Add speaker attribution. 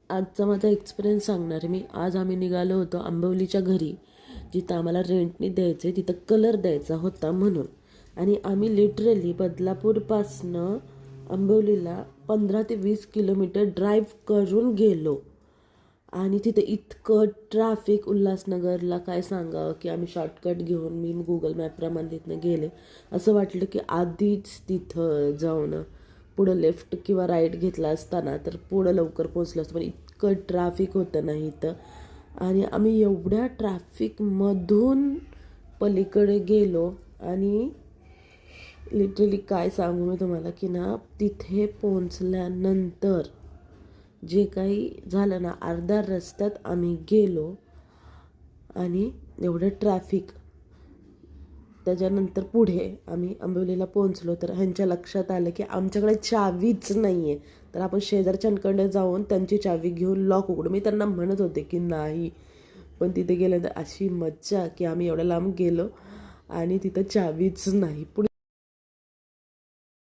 Speaker 1: आजचा माझा एक्सपिरियन्स सांगणार आहे मी. आज आम्ही निघालो होतो आंबवलीच्या घरी, जिथं आम्हाला रेंटने द्यायचं आहे, तिथं कलर द्यायचा होता म्हणून. आणि आम्ही लिटरली बदलापूरपासनं आंबवलीला 15 ते 20 किलोमीटर ड्राईव्ह करून गेलो. आणि तिथे इतकं ट्रॅफिक उल्हासनगरला काय सांगावं, की आम्ही शॉर्टकट घेऊन मी गुगल मॅपप्रमाणे तिथनं गेले. असं वाटलं की आधीच तिथं जाऊन पुढं लेफ्ट किंवा राईट घेतला असताना तर पुढं लवकर पोचलं असतं. पण इतकं ट्रॅफिक होतं ना इथं. आणि आम्ही एवढ्या ट्रॅफिकमधून पलीकडे गेलो आणि लिटरली काय सांगू मी तुम्हाला, की ना तिथे पोचल्यानंतर जे काही झालं ना, अर्ध्या रस्त्यात आम्ही गेलो आणि एवढं ट्रॅफिक. त्याच्यानंतर पुढे आम्ही आंबवलीला पोहोचलो तर ह्यांच्या लक्षात आलं की आमच्याकडे चावीच नाही आहे. तर आपण शेजारच्यांकडे जाऊन त्यांची चावी घेऊन लॉक उघडू. मी त्यांना म्हणत होते की नाही, पण तिथे गेल्यानंतर अशी मज्जा की आम्ही एवढ्या लांब गेलो आणि तिथं चावीच नाही. पुढे